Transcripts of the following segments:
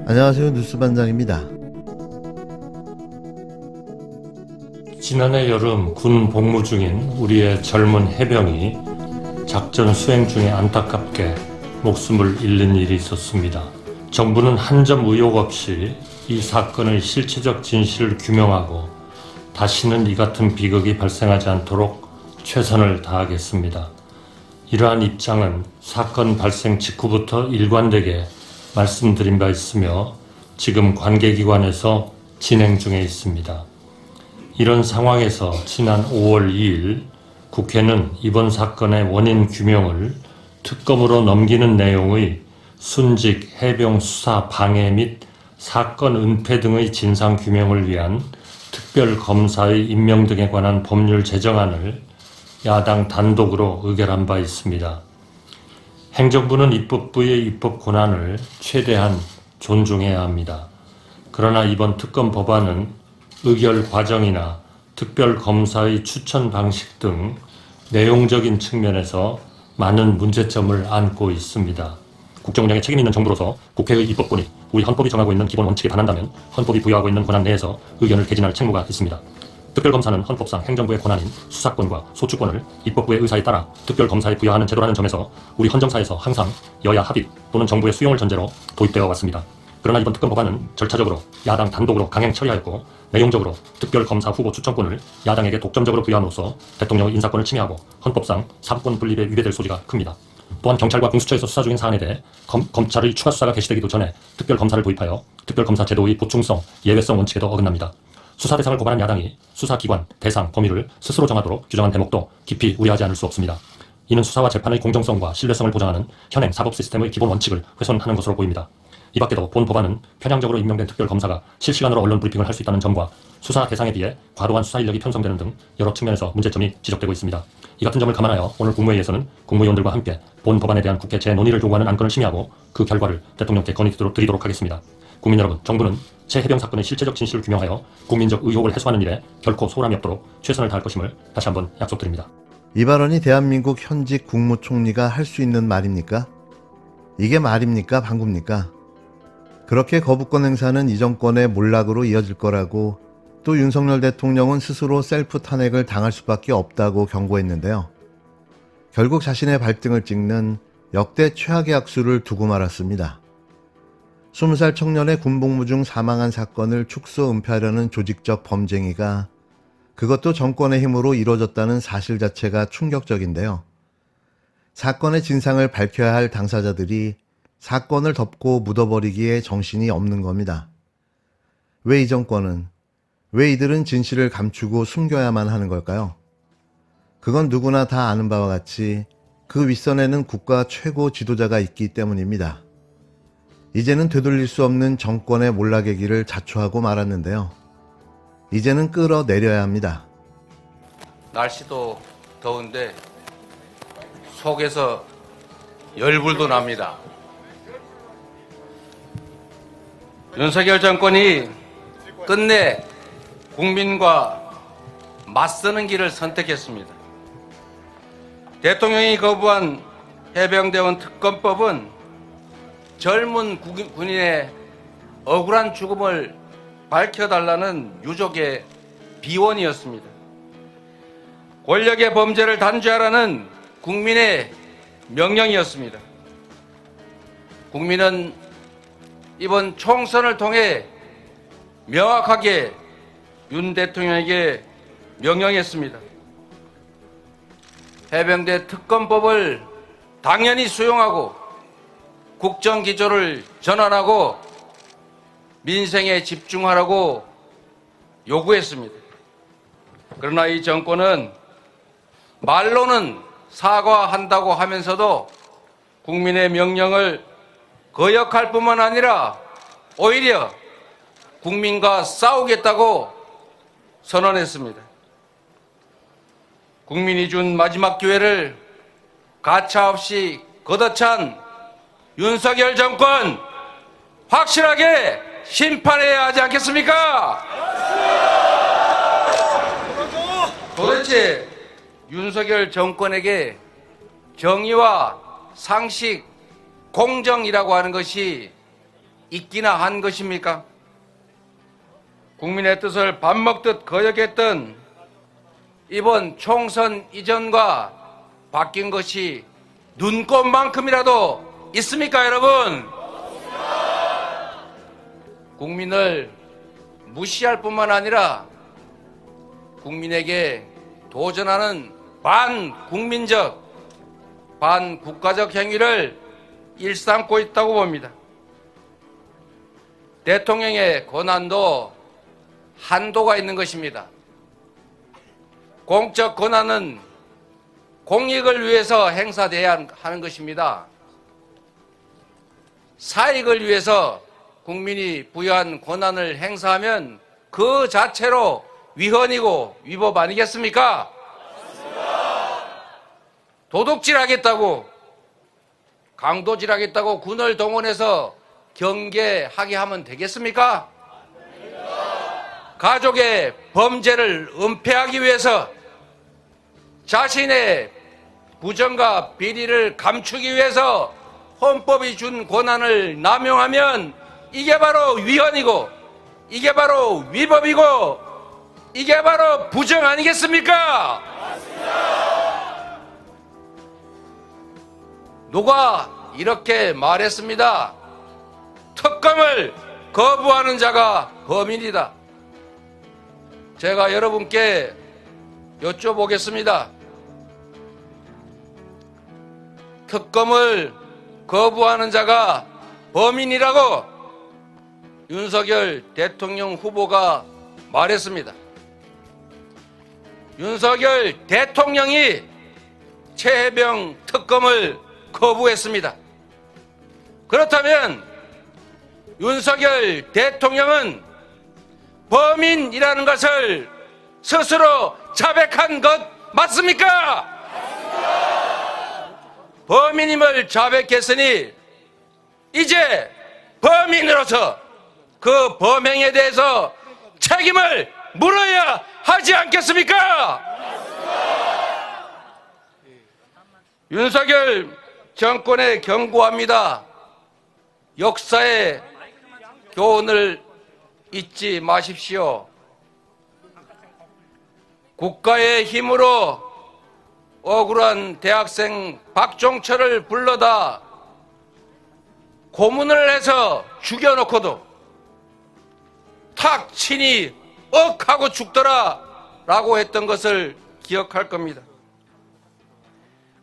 안녕하세요. 뉴스반장입니다. 지난해 여름 군 복무 중인 우리의 젊은 해병이 작전 수행 중에 안타깝게 목숨을 잃는 일이 있었습니다. 정부는 한 점 의혹 없이 이 사건의 실체적 진실을 규명하고 다시는 이 같은 비극이 발생하지 않도록 최선을 다하겠습니다. 이러한 입장은 사건 발생 직후부터 일관되게 말씀드린 바 있으며 지금 관계기관에서 진행 중에 있습니다. 이런 상황에서 지난 5월 2일 국회는 이번 사건의 원인 규명을 특검으로 넘기는 내용의 순직 해병 수사 방해 및 사건 은폐 등의 진상 규명을 위한 특별검사의 임명 등에 관한 법률 제정안을 야당 단독으로 의결한 바 있습니다. 행정부는 입법부의 입법 권한을 최대한 존중해야 합니다. 그러나 이번 특검 법안은 의결 과정이나 특별검사의 추천 방식 등 내용적인 측면에서 많은 문제점을 안고 있습니다. 국정 운영에 책임 있는 정부로서 국회의 입법권이 우리 헌법이 정하고 있는 기본 원칙에 반한다면 헌법이 부여하고 있는 권한 내에서 의견을 개진할 책무가 있습니다. 특별검사는 헌법상 행정부의 권한인 수사권과 소추권을 입법부의 의사에 따라 특별검사에 부여하는 제도라는 점에서 우리 헌정사에서 항상 여야 합의 또는 정부의 수용을 전제로 도입되어 왔습니다. 그러나 이번 특검 법안은 절차적으로 야당 단독으로 강행 처리하였고 내용적으로 특별검사 후보 추천권을 야당에게 독점적으로 부여함으로써 대통령의 인사권을 침해하고 헌법상 사법권 분립에 위배될 소지가 큽니다. 또한 경찰과 공수처에서 수사 중인 사안에 대해 검찰의 추가 수사가 개시되기도 전에 특별검사를 도입하여 특별검사 제도의 보충성, 예외성 원칙에도 어긋납니다. 수사 대상을 고발한 야당이 수사기관, 대상, 범위를 스스로 정하도록 규정한 대목도 깊이 우려하지 않을 수 없습니다. 이는 수사와 재판의 공정성과 신뢰성을 보장하는 현행 사법 시스템의 기본 원칙을 훼손하는 것으로 보입니다. 이 밖에도 본 법안은 편향적으로 임명된 특별검사가 실시간으로 언론 브리핑을 할 수 있다는 점과 수사 대상에 비해 과도한 수사 인력이 편성되는 등 여러 측면에서 문제점이 지적되고 있습니다. 이 같은 점을 감안하여 오늘 국무회의에서는 국무위원들과 함께 본 법안에 대한 국회 재논의를 요구하는 안건을 심의하고 그 결과를 대통령께 건의드리도록 하겠습니다. 국민 여러분, 정부는 해병 사건의 실체적 진실을 규명하여 국민적 의혹을 해소하는 일에 결코 소홀함이 없도록 최선을 다할 것임을 다시 한번 약속드립니다. 이 발언이 대한민국 현직 국무총리가 할 수 있는 말입니까? 이게 말입니까? 방구입니까? 그렇게 거부권 행사는 이 정권의 몰락으로 이어질 거라고 또 윤석열 대통령은 스스로 셀프 탄핵을 당할 수밖에 없다고 경고했는데요. 결국 자신의 발등을 찍는 역대 최악의 악수를 두고 말았습니다. 20살 청년의 군복무 중 사망한 사건을 축소 은폐하려는 조직적 범죄행위가 그것도 정권의 힘으로 이루어졌다는 사실 자체가 충격적인데요. 사건의 진상을 밝혀야 할 당사자들이 사건을 덮고 묻어버리기에 정신이 없는 겁니다. 왜 이 정권은, 왜 이들은 진실을 감추고 숨겨야만 하는 걸까요? 그건 누구나 다 아는 바와 같이 그 윗선에는 국가 최고 지도자가 있기 때문입니다. 이제는 되돌릴 수 없는 정권의 몰락의 길을 자초하고 말았는데요. 이제는 끌어내려야 합니다. 날씨도 더운데 속에서 열불도 납니다. 윤석열 정권이 끝내 국민과 맞서는 길을 선택했습니다. 대통령이 거부한 해병대원 특검법은 젊은 군인의 억울한 죽음을 밝혀달라는 유족의 비원이었습니다. 권력의 범죄를 단죄하라는 국민의 명령이었습니다. 국민은 이번 총선을 통해 명확하게 윤 대통령에게 명령했습니다. 해병대 특검법을 당연히 수용하고 국정기조를 전환하고 민생에 집중하라고 요구했습니다. 그러나 이 정권은 말로는 사과한다고 하면서도 국민의 명령을 거역할 뿐만 아니라 오히려 국민과 싸우겠다고 선언했습니다. 국민이 준 마지막 기회를 가차없이 걷어찬 윤석열 정권 확실하게 심판해야 하지 않겠습니까? 도대체 윤석열 정권에게 정의와 상식, 공정이라고 하는 것이 있기나 한 것입니까? 국민의 뜻을 밥 먹듯 거역했던 이번 총선 이전과 바뀐 것이 눈꼽만큼이라도 있습니까, 여러분? 국민을 무시할 뿐만 아니라 국민에게 도전하는 반국민적, 반국가적 행위를 일삼고 있다고 봅니다. 대통령의 권한도 한도가 있는 것입니다. 공적 권한은 공익을 위해서 행사돼야 하는 것입니다. 사익을 위해서 국민이 부여한 권한을 행사하면 그 자체로 위헌이고 위법 아니겠습니까? 도둑질하겠다고, 강도질하겠다고 군을 동원해서 경계하게 하면 되겠습니까? 가족의 범죄를 은폐하기 위해서 자신의 부정과 비리를 감추기 위해서 헌법이 준 권한을 남용하면 이게 바로 위헌이고, 이게 바로 위법이고, 이게 바로 부정 아니겠습니까? 누가 이렇게 말했습니다. 특검을 거부하는 자가 범인이다. 제가 여러분께 여쭤보겠습니다. 특검을 거부하는 자가 범인이라고 윤석열 대통령 후보가 말했습니다. 윤석열 대통령이 최혜병 특검을 거부했습니다. 그렇다면 윤석열 대통령은 범인이라는 것을 스스로 자백한 것 맞습니까? 범인임을 자백했으니 이제 범인으로서 그 범행에 대해서 책임을 물어야 하지 않겠습니까? 윤석열 정권에 경고합니다. 역사의 교훈을 잊지 마십시오. 국가의 힘으로 억울한 대학생 박종철을 불러다 고문을 해서 죽여놓고도 탁 치니 억 하고 죽더라 라고 했던 것을 기억할 겁니다.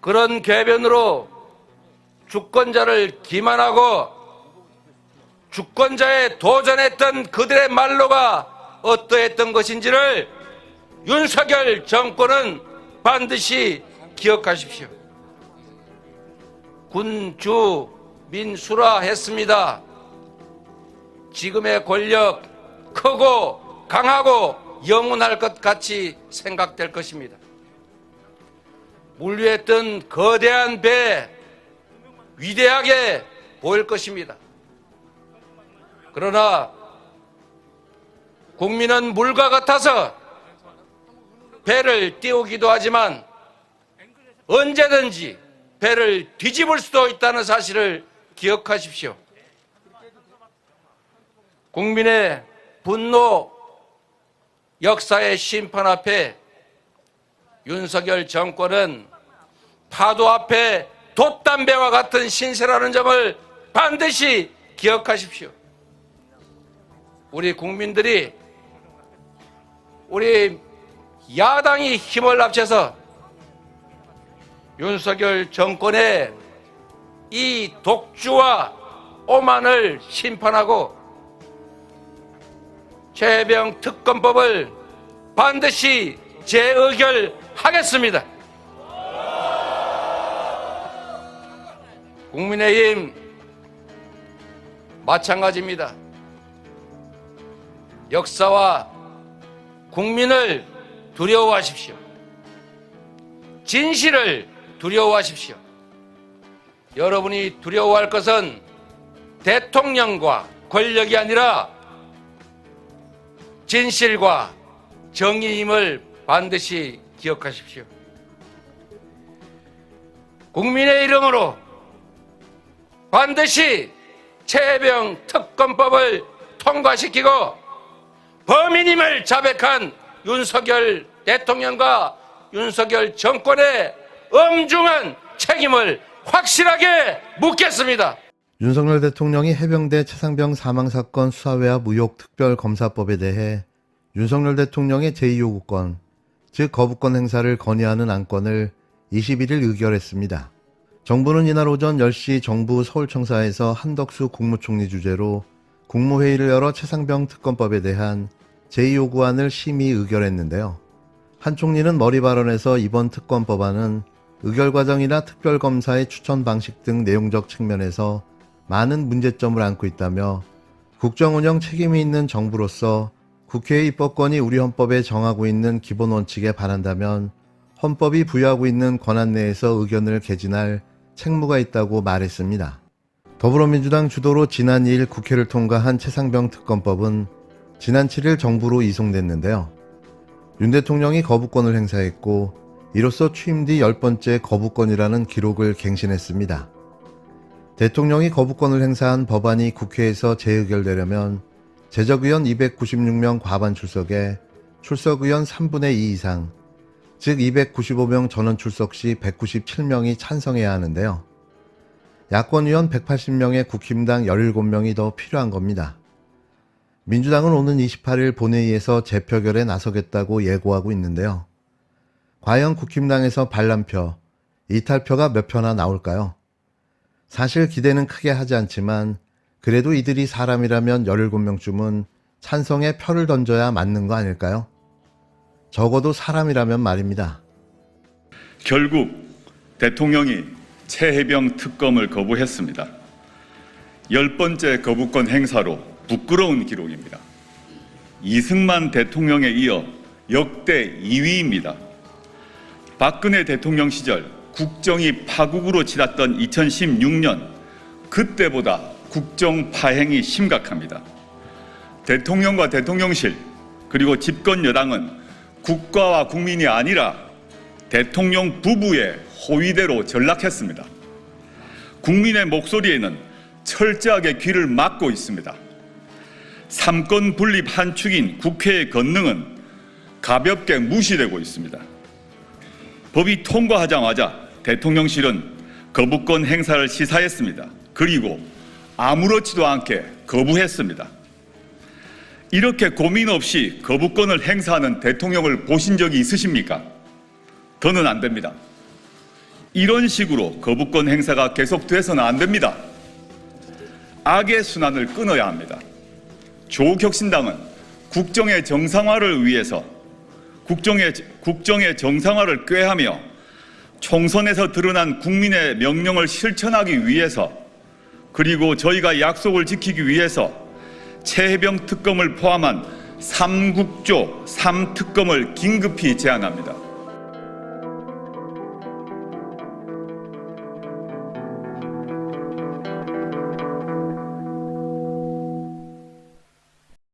그런 궤변으로 주권자를 기만하고 주권자에 도전했던 그들의 말로가 어떠했던 것인지를 윤석열 정권은 반드시 기억하십시오. 군주 민수라 했습니다. 지금의 권력 크고 강하고 영원할 것 같이 생각될 것입니다. 물 위에 뜬 거대한 배 위대하게 보일 것입니다. 그러나 국민은 물과 같아서 배를 띄우기도 하지만 언제든지 배를 뒤집을 수도 있다는 사실을 기억하십시오. 국민의 분노, 역사의 심판 앞에 윤석열 정권은 파도 앞에 돛담배와 같은 신세라는 점을 반드시 기억하십시오. 우리 국민들이, 우리 야당이 힘을 합쳐서 윤석열 정권의 이 독주와 오만을 심판하고 최혜병 특검법을 반드시 재의결하겠습니다. 국민의힘 마찬가지입니다. 역사와 국민을 두려워하십시오. 진실을 두려워하십시오. 여러분이 두려워할 것은 대통령과 권력이 아니라 진실과 정의임을 반드시 기억하십시오. 국민의 이름으로 반드시 최혜병 특검법을 통과시키고 범인임을 자백한 윤석열 대통령과 윤석열 정권의 엄중한 책임을 확실하게 묻겠습니다. 윤석열 대통령이 해병대 최상병 사망사건 수사외압 의혹 특별검사법에 대해 윤석열 대통령의 제2요구권, 즉 거부권 행사를 건의하는 안건을 21일 의결했습니다. 정부는 이날 오전 10시 정부 서울청사에서 한덕수 국무총리 주재로 국무회의를 열어 최상병 특검법에 대한 제2요구안을 심의 의결했는데요. 한 총리는 머리 발언에서 이번 특검법안은 의결 과정이나 특별검사의 추천 방식 등 내용적 측면에서 많은 문제점을 안고 있다며 국정운영 책임이 있는 정부로서 국회의 입법권이 우리 헌법에 정하고 있는 기본 원칙에 반한다면 헌법이 부여하고 있는 권한 내에서 의견을 개진할 책무가 있다고 말했습니다. 더불어민주당 주도로 지난 2일 국회를 통과한 최상병 특검법은 지난 7일 정부로 이송됐는데요. 윤 대통령이 거부권을 행사했고 이로써 취임 뒤 10번째 거부권이라는 기록을 갱신했습니다. 대통령이 거부권을 행사한 법안이 국회에서 재의결되려면 제적의원 296명 과반 출석에 출석의원 3분의 2 이상, 즉 295명 전원 출석 시 197명이 찬성해야 하는데요. 야권의원 180명에 국힘당 17명이 더 필요한 겁니다. 민주당은 오는 28일 본회의에서 재표결에 나서겠다고 예고하고 있는데요. 과연 국힘당에서 반란표, 이탈표가 몇 표나 나올까요? 사실 기대는 크게 하지 않지만 그래도 이들이 사람이라면 17명쯤은 찬성에 표를 던져야 맞는 거 아닐까요? 적어도 사람이라면 말입니다. 결국 대통령이 최혜병 특검을 거부했습니다. 10번째 거부권 행사로 부끄러운 기록입니다. 이승만 대통령에 이어 역대 2위입니다. 박근혜 대통령 시절 국정이 파국으로 치닫던 2016년, 그때보다 국정 파행이 심각합니다. 대통령과 대통령실 그리고 집권 여당은 국가와 국민이 아니라 대통령 부부의 호위대로 전락했습니다. 국민의 목소리에는 철저하게 귀를 막고 있습니다. 삼권 분립 한 축인 국회의 권능은 가볍게 무시되고 있습니다. 법이 통과하자마자 대통령실은 거부권 행사를 시사했습니다. 그리고 아무렇지도 않게 거부했습니다. 이렇게 고민 없이 거부권을 행사하는 대통령을 보신 적이 있으십니까? 더는 안 됩니다. 이런 식으로 거부권 행사가 계속돼서는 안 됩니다. 악의 순환을 끊어야 합니다. 조국혁신당은 국정의 정상화를 위해서 국정의 정상화를 꾀하며 총선에서 드러난 국민의 명령을 실천하기 위해서, 그리고 저희가 약속을 지키기 위해서 최혜병 특검을 포함한 3국조 3특검을 긴급히 제안합니다.